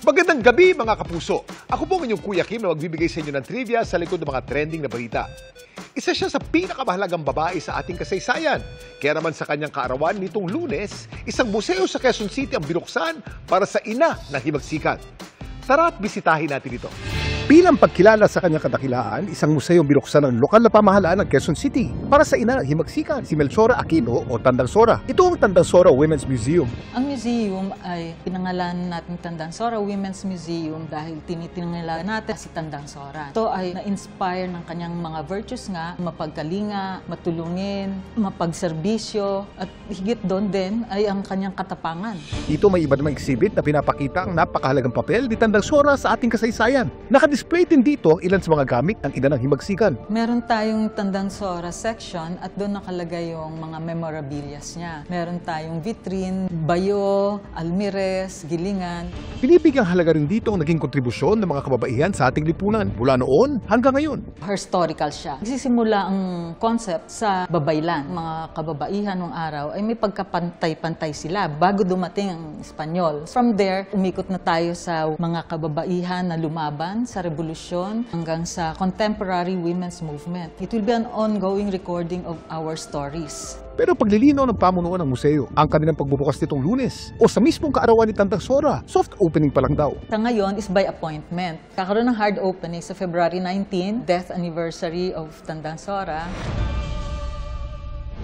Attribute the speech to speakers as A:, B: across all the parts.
A: Magandang gabi mga kapuso. Ako po ang inyong Kuya Kim na magbibigay sa inyo ng trivia sa likod ng mga trending na balita. Isa siya sa pinakamahalagang babae sa ating kasaysayan. Kaya naman sa kanyang kaarawan nitong Lunes, isang museo sa Quezon City ang binuksan para sa ina ng himagsikan. Tara at bisitahin natin ito. Bilang pagkilala sa kanyang kadakilaan, isang museo binuksan ng lokal na pamahalaan ng Quezon City para sa ina ng himagsikan, si Melchora Aquino o Tandang Sora. Ito ang Tandang Sora Women's Museum.
B: Ang museum ay pinangalan natin Tandang Sora Women's Museum dahil tinitingnan natin si Tandang Sora. Ito ay na-inspire ng kanyang mga virtues nga, mapagkalinga, matulungin, mapagserbisyo, at higit doon din ay ang kanyang katapangan.
A: Ito may iba namang exhibit na pinapakita ang napakahalagang papel ni Tandang Sora sa ating kasaysayan. Display din dito ang ilan sa mga gamit ng ina ng himagsikan.
B: Meron tayong Tandang Sora section at doon nakalagay yung mga memorabilias niya. Meron tayong vitrine, bayo, almires, gilingan.
A: Binibigyang halaga rin dito ang naging kontribusyon ng mga kababaihan sa ating lipunan mula noon hanggang ngayon.
B: Historical siya. Nagsisimula ang concept sa babaylan. Mga kababaihan ng araw ay may pagkapantay-pantay sila bago dumating ang Espanyol. From there, umikot na tayo sa mga kababaihan na lumaban sa revolusyon hanggang sa contemporary women's movement. It will be an ongoing recording of our stories.
A: Pero paglilinaw ng pamunuan ng museo, ang kanilang pagbubukas nitong Lunes o sa mismong kaarawan ni Tandang Sora, soft opening pa lang daw.
B: Sa ngayon is by appointment. Kakaroon ng hard opening sa February 19, death anniversary of Tandang Sora.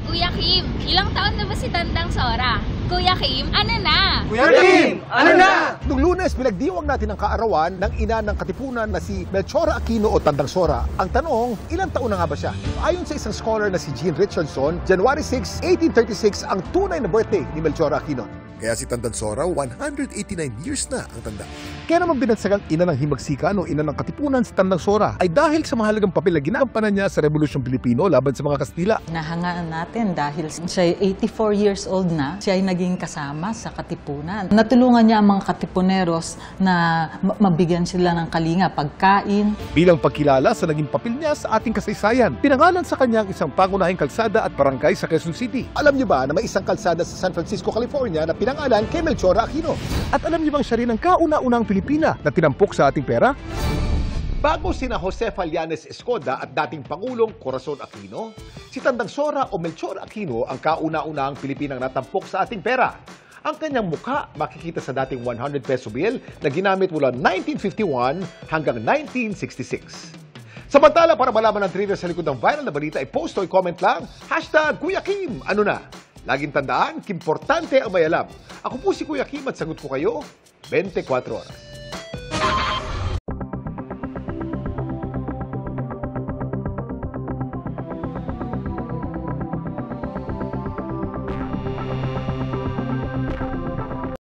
C: Kuya Kim, ilang taon na ba si Tandang Sora? Kuya Kim, ano na?
A: Kuya Kim, ano na? Noong Lunes, pinagdiwang natin ang kaarawan ng ina ng katipunan na si Melchora Aquino o Tandang Sora. Ang tanong, ilang taon na nga ba siya? Ayon sa isang scholar na si Jean Richardson, January 6, 1836 ang tunay na birthday ni Melchora Aquino. Kaya si Tandang Sora, 189 years na ang tanda. Kaya naman binagsagang ina ng himagsikan o ina ng katipunan si Tandang Sora ay dahil sa mahalagang papel na ginagampanan niya sa Rebolusyong Pilipino laban sa mga Kastila.
B: Nahangaan natin dahil siya ay 84 years old na, siya ay naging kasama sa katipunan. Natulungan niya ang mga katipuneros na mabigyan sila ng kalinga, pagkain.
A: Bilang pagkilala sa naging papel niya sa ating kasaysayan, pinangalan sa kanya ang isang pangunahing kalsada at barangay sa Quezon City. Alam niyo ba na may isang kalsada sa San Francisco, California na pinangalan kay Melchora Aquino? At alam niyo bang siya rin ang kauna-unang Pilipina na tinampok sa ating pera? Bago sina Jose Fallanes Escoda at dating Pangulong Corazon Aquino, si Tandang Sora o Melchora Aquino ang kauna-unang Pilipinang natampok sa ating pera. Ang kanyang mukha makikita sa dating 100 peso bill na ginamit mula 1951 hanggang 1966. Samantala, para malaman ang trivia sa likod ng viral na balita, i-post o i-comment lang, #Kuya Kim, ano na? Laging tandaan, importante ang may alam. Ako po si Kuya Kim at sagot ko kayo 24 oras.